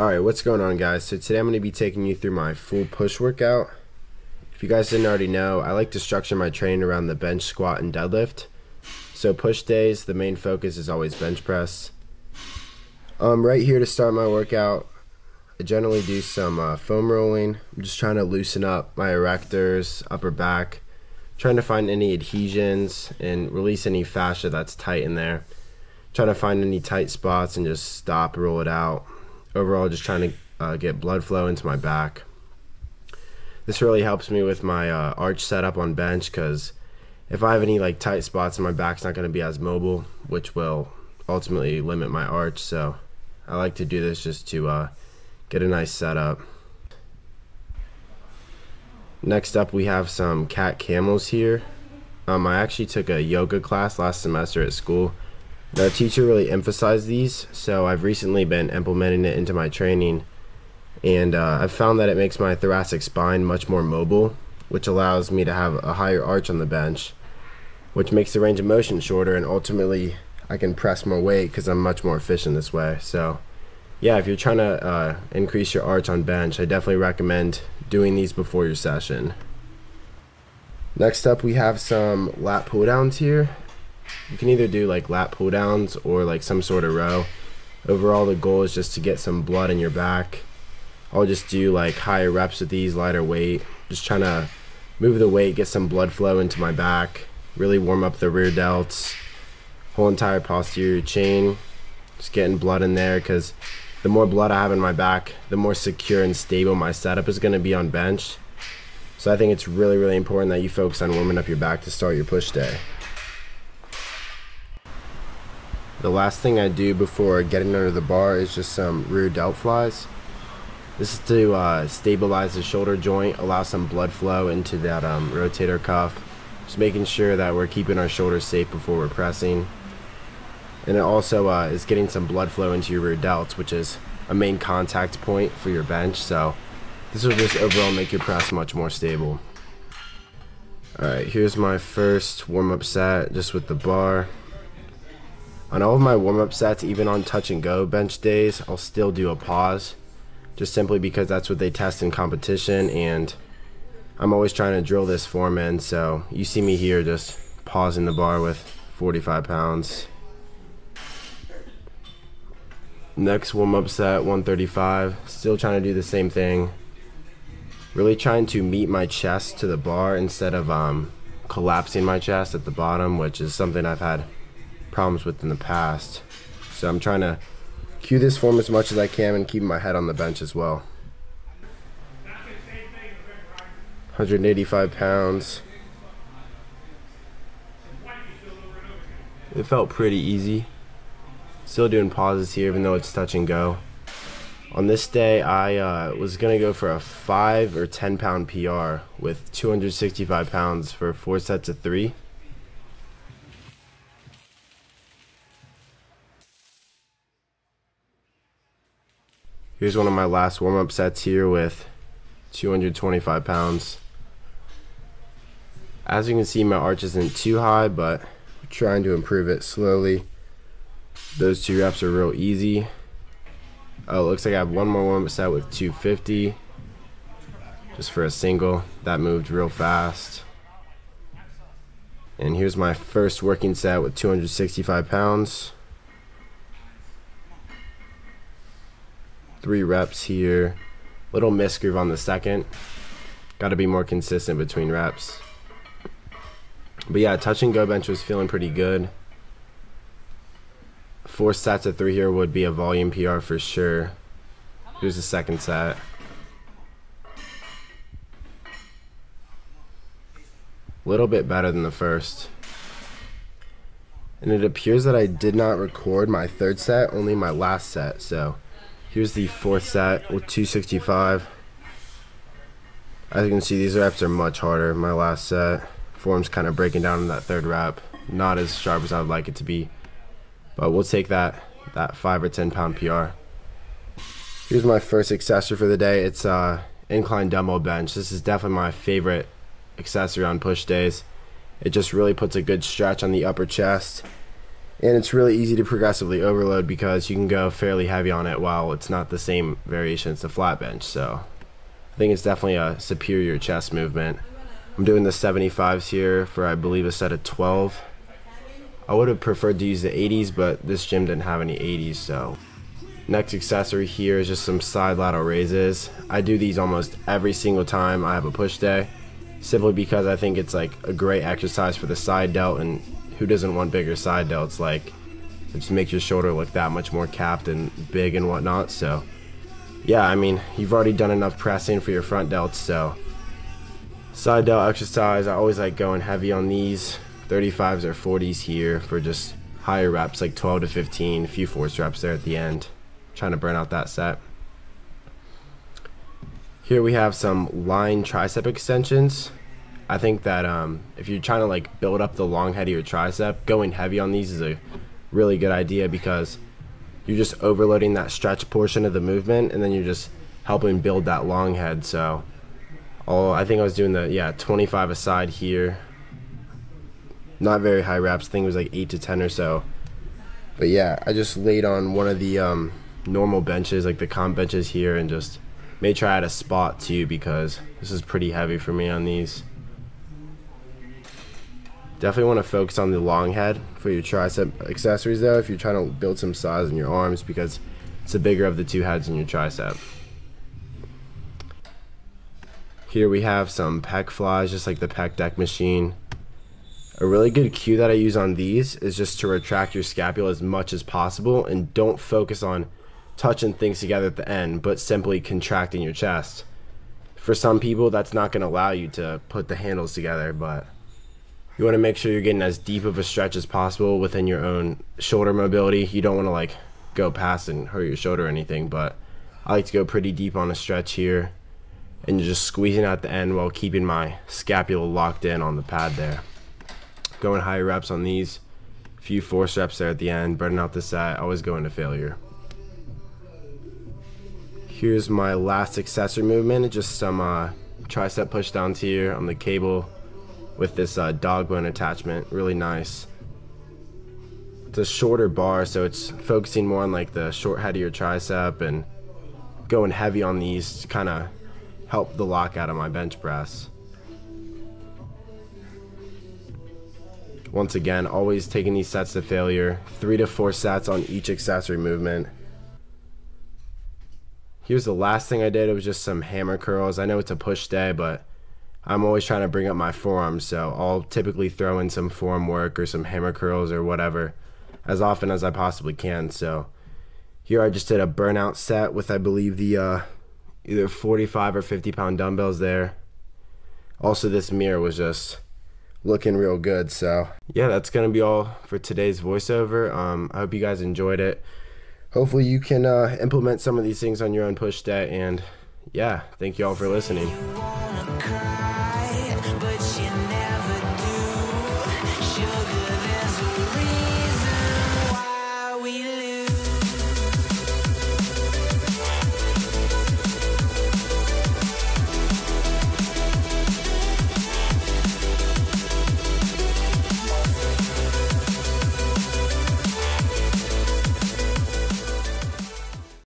Alright, what's going on, guys? So today I'm going to be taking you through my full push workout. If you guys didn't already know, I like to structure my training around the bench, squat, and deadlift. So push days, the main focus is always bench press. Right here to start my workout, I generally do some foam rolling. I'm just trying to loosen up my erectors, upper back, trying to find any adhesions and release any fascia that's tight in there. Trying to find any tight spots and just stop, roll it out. Overall, just trying to get blood flow into my back. This really helps me with my arch setup on bench, because if I have any tight spots, my back's not going to be as mobile, which will ultimately limit my arch. So I like to do this just to get a nice setup. Next up, we have some cat camels here. I actually took a yoga class last semester at school. Our teacher really emphasized these, so I've recently been implementing it into my training, and I've found that it makes my thoracic spine much more mobile, which allows me to have a higher arch on the bench, which makes the range of motion shorter, and ultimately I can press more weight because I'm much more efficient this way. So yeah, if you're trying to increase your arch on bench, I definitely recommend doing these before your session. Next up, we have some lat pull downs here. You can either do lat pull downs or some sort of row. Overall, the goal is just to get some blood in your back. I'll just do higher reps with these, lighter weight, just trying to move the weight, get some blood flow into my back, really warm up the rear delts, whole entire posterior chain, just getting blood in there, because the more blood I have in my back, the more secure and stable my setup is going to be on bench. So I think it's really important that you focus on warming up your back to start your push day. The last thing I do before getting under the bar is just some rear delt flies. This is to stabilize the shoulder joint, allow some blood flow into that rotator cuff. Just making sure that we're keeping our shoulders safe before we're pressing. And it also is getting some blood flow into your rear delts, which is a main contact point for your bench. So this will just overall make your press much more stable. Alright, here's my first warm-up set just with the bar. On all of my warm-up sets, even on touch and go bench days, I'll still do a pause, just simply because that's what they test in competition, and I'm always trying to drill this form in. So you see me here just pausing the bar with 45 pounds. Next warm-up set, 135, still trying to do the same thing. Really trying to meet my chest to the bar instead of collapsing my chest at the bottom, which is something I've had problems with in the past. So I'm trying to cue this form as much as I can and keep my head on the bench as well. 185 pounds. It felt pretty easy. Still doing pauses here even though it's touch and go. On this day I was gonna go for a 5 or 10 pound PR with 265 pounds for 4 sets of 3. Here's one of my last warm-up sets here with 225 pounds. As you can see, my arch isn't too high, but I'm trying to improve it slowly. Those 2 reps are real easy. Oh, it looks like I have one more warm-up set with 250. Just for a single. That moved real fast. And here's my first working set with 265 pounds. 3 reps here. Little misgroove on the second. Got to be more consistent between reps. But yeah, touch and go bench was feeling pretty good. 4 sets of 3 here would be a volume PR for sure. Here's the second set. A little bit better than the first. And it appears that I did not record my third set, only my last set. So here's the 4th set with 265. As you can see, these reps are much harder. My last set, form's kind of breaking down in that 3rd rep. Not as sharp as I would like it to be. But we'll take that 5 or 10 pound PR. Here's my first accessory for the day. It's incline dumbbell bench. This is definitely my favorite accessory on push days. It just really puts a good stretch on the upper chest. And it's really easy to progressively overload because you can go fairly heavy on it while it's not the same variation as the flat bench. So I think it's definitely a superior chest movement. I'm doing the 75s here for, I believe, a set of 12. I would have preferred to use the 80s, but this gym didn't have any 80s. So next accessory here is just some side lateral raises. I do these almost every single time I have a push day, simply because I think it's like a great exercise for the side delt, and who doesn't want bigger side delts? Like, it just makes your shoulder look that much more capped and big and whatnot. So yeah, I mean, you've already done enough pressing for your front delts, so side delt exercise, I always like going heavy on these 35s or 40s here for just higher reps, like 12 to 15, a few force reps there at the end, trying to burn out that set. Here we have some line tricep extensions. I think that if you're trying to like build up the long head of your tricep, going heavy on these is a really good idea because you're just overloading that stretch portion of the movement, and then you're just helping build that long head. So I think I was doing the 25 aside here. Not very high reps. I think it was like 8 to 10 or so. But yeah, I just laid on one of the normal benches, like the comp benches here, and just made sure I had a spot too because this is pretty heavy for me on these. Definitely want to focus on the long head for your tricep accessories though, if you're trying to build some size in your arms, because it's the bigger of the two heads in your tricep. Here we have some Pec Flies, just like the pec deck machine. A really good cue that I use on these is just to retract your scapula as much as possible, and don't focus on touching things together at the end, but simply contracting your chest. For some people, that's not going to allow you to put the handles together, but you want to make sure you're getting as deep of a stretch as possible within your own shoulder mobility. You don't want to like go past and hurt your shoulder or anything, but I like to go pretty deep on a stretch here, and you're just squeezing out the end while keeping my scapula locked in on the pad there. Going higher reps on these, a few force reps there at the end, burning out the set, always going to failure. Here's my last accessory movement, just some tricep push downs here on the cable with this dog bone attachment, really nice. It's a shorter bar, so it's focusing more on like the short head of your tricep, and going heavy on these to kind of help the lockout of my bench press. Once again, always taking these sets to failure, 3 to 4 sets on each accessory movement. Here's the last thing I did. It was just some hammer curls. I know it's a push day, but I'm always trying to bring up my forearms, so I'll typically throw in some forearm work or some hammer curls or whatever as often as I possibly can. So here I just did a burnout set with, I believe, the either 45 or 50 pound dumbbells there. Also, this mirror was just looking real good. So yeah, that's gonna be all for today's voiceover. I hope you guys enjoyed it. Hopefully you can implement some of these things on your own push day, and yeah, thank you all for listening.